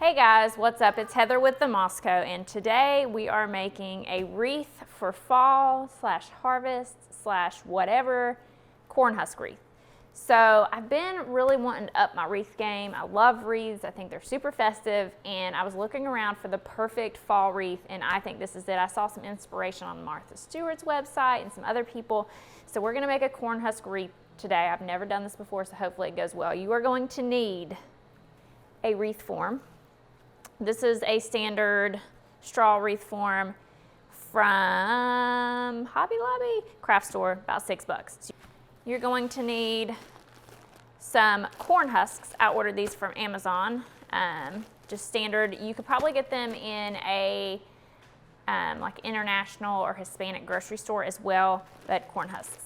Hey guys, what's up? It's Heather with the Mosco, and today we are making a wreath for fall / harvest / whatever corn husk wreath. So I've been really wanting to up my wreath game. I love wreaths. I think they're super festive, and I was looking around for the perfect fall wreath, and I think this is it. I saw some inspiration on Martha Stewart's website and some other people. So we're gonna make a corn husk wreath today. I've never done this before, so hopefully it goes well. You are going to need a wreath form. This is a standard straw wreath form from Hobby Lobby, craft store, about $6. You're going to need some corn husks. I ordered these from Amazon, just standard. You could probably get them in a like international or Hispanic grocery store as well, but corn husks.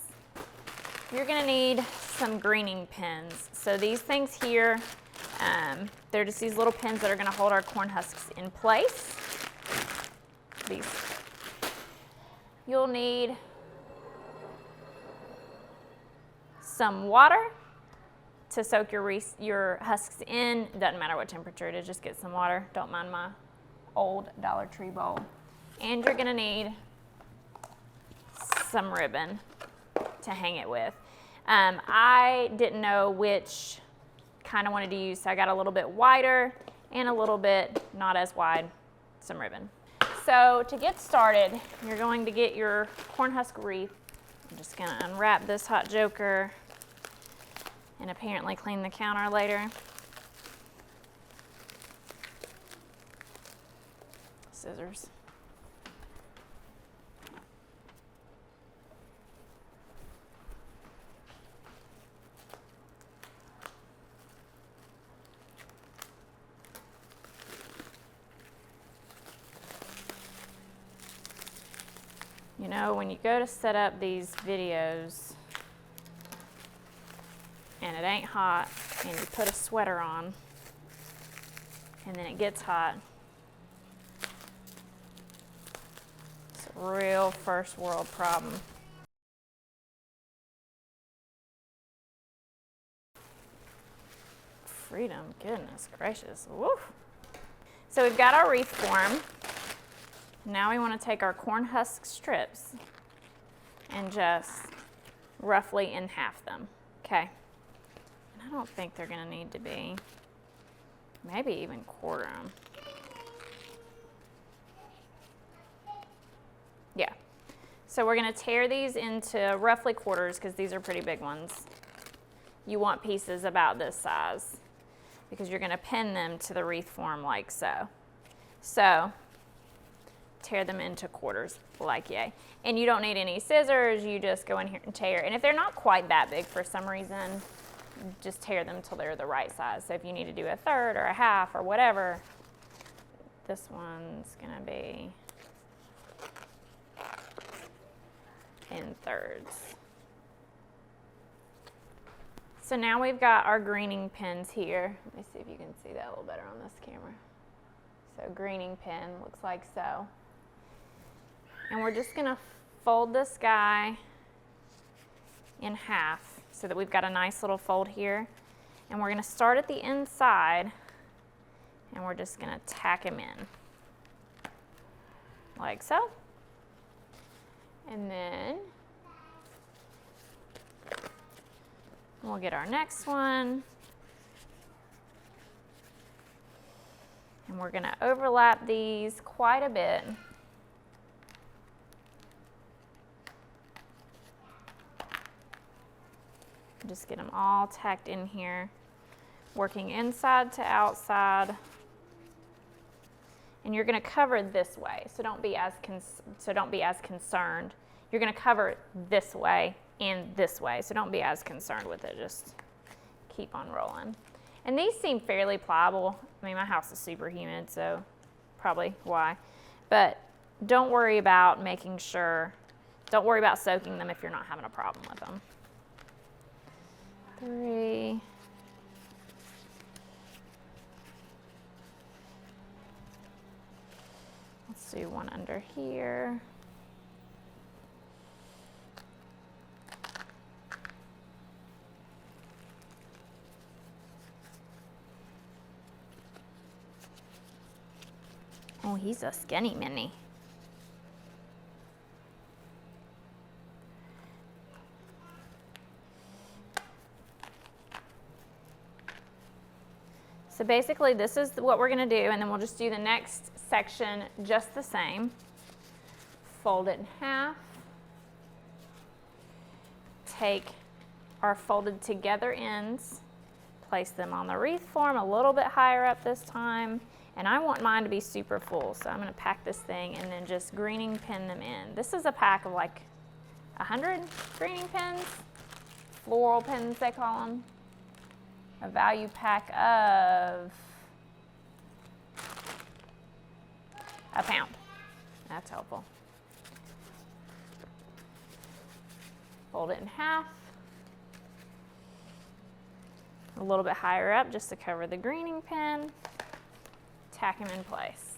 You're gonna need some greening pins. So these things here, they're just these little pins that are going to hold our corn husks in place. These. You'll need some water to soak your husks in. Doesn't matter what temperature it is, just get some water. Don't mind my old Dollar Tree bowl. And you're going to need some ribbon to hang it with. I didn't know which kind of wanted to use, so I got a little bit wider and a little bit not as wide, some ribbon. So to get started, you're going to get your corn husk wreath. I'm just gonna unwrap this hot joker and apparently clean the counter later. Scissors. You know, when you go to set up these videos and it ain't hot and you put a sweater on and then it gets hot, it's a real first world problem. Freedom, goodness gracious, woof. So we've got our wreath form. Now we want to take our corn husk strips and just roughly in half them, okay? And I don't think they're going to need to be, maybe even quarter them. Yeah. So we're going to tear these into roughly quarters because these are pretty big ones. You want pieces about this size because you're going to pin them to the wreath form like so. So tear them into quarters like yay. And you don't need any scissors, you just go in here and tear. And if they're not quite that big for some reason, just tear them till they're the right size. So if you need to do a third or a half or whatever, this one's gonna be in thirds. So now we've got our greening pins here. Let me see if you can see that a little better on this camera. So greening pin looks like so. And we're just gonna fold this guy in half so that we've got a nice little fold here. And we're gonna start at the inside and we're just gonna tack him in. Like so. And then we'll get our next one. And we're gonna overlap these quite a bit. Just get them all tacked in here, working inside to outside. And you're going to cover it this way, so don't be as concerned. You're going to cover it this way and this way, so don't be as concerned with it. Just keep on rolling. And these seem fairly pliable. I mean, my house is super humid, so probably why. But don't worry about don't worry about soaking them if you're not having a problem with them. 3. Let's do one under here. Oh, he's a skinny mini. So basically this is what we're gonna do, and then we'll just do the next section just the same. Fold it in half. Take our folded together ends, place them on the wreath form a little bit higher up this time, and I want mine to be super full, so I'm gonna pack this thing and then just greening pin them in. This is a pack of like 100 greening pins, floral pins they call them. A value pack of a pound. That's helpful. Fold it in half. A little bit higher up just to cover the greening pin. Tack them in place.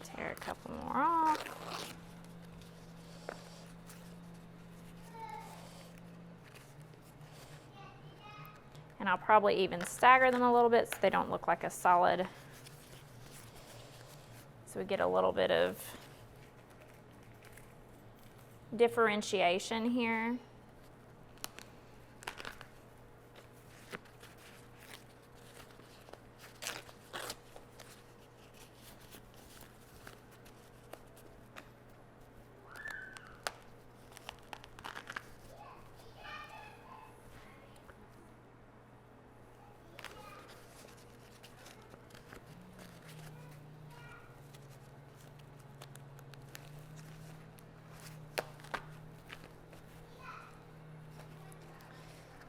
Tear a couple more off. And I'll probably even stagger them a little bit so they don't look like a solid. So we get a little bit of differentiation here.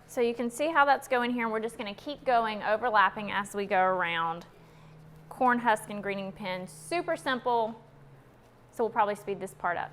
So you can see how that's going here, and we're just going to keep going, overlapping as we go around. Corn husk and greening pin, super simple, so we'll probably speed this part up.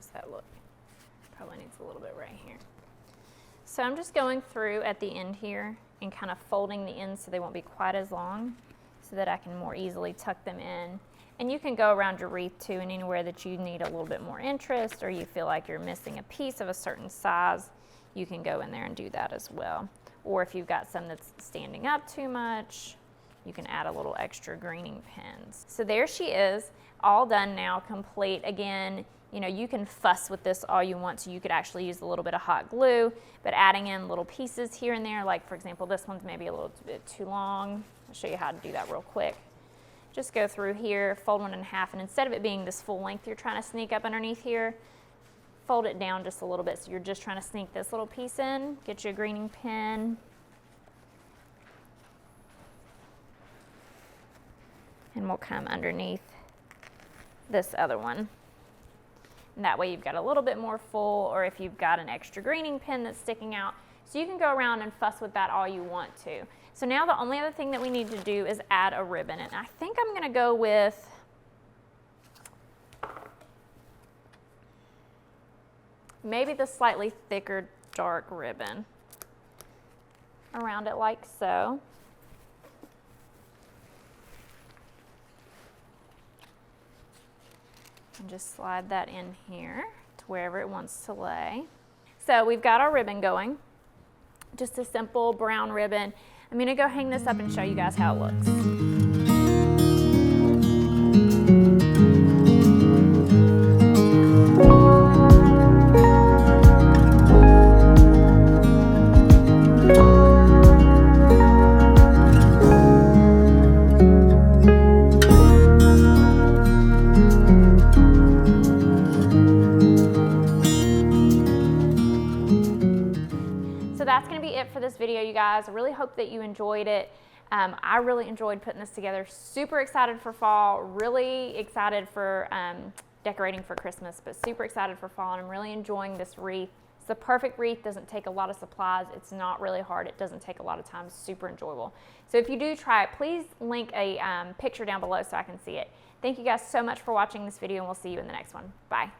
does that look? Probably needs a little bit right here. So I'm just going through at the end here and kind of folding the ends so they won't be quite as long, so that I can more easily tuck them in. And you can go around your wreath too, and anywhere that you need a little bit more interest or you feel like you're missing a piece of a certain size, you can go in there and do that as well. Or if you've got some that's standing up too much, you can add a little extra greening pins. So there she is, all done now, complete. Again, you know, you can fuss with this all you want to. You could actually use a little bit of hot glue, but adding in little pieces here and there, like for example, this one's maybe a little bit too long. I'll show you how to do that real quick. Just go through here, fold one in half, and instead of it being this full length you're trying to sneak up underneath here, fold it down just a little bit. So you're just trying to sneak this little piece in, get you a greening pin. And we'll come underneath this other one. And that way you've got a little bit more full, or if you've got an extra greening pin that's sticking out. So you can go around and fuss with that all you want to. So now the only other thing that we need to do is add a ribbon. And I think I'm gonna go with maybe the slightly thicker dark ribbon around it like so. And just slide that in here to wherever it wants to lay. So we've got our ribbon going, just a simple brown ribbon. I'm gonna go hang this up and show you guys how it looks. So that's going to be it for this video, you guys. I really hope that you enjoyed it. I really enjoyed putting this together. Super excited for fall, really excited for decorating for Christmas, but super excited for fall, and I'm really enjoying this wreath. It's the perfect wreath, doesn't take a lot of supplies. It's not really hard. It doesn't take a lot of time. Super enjoyable. So if you do try it, please link a picture down below so I can see it. Thank you guys so much for watching this video, and we'll see you in the next one. Bye.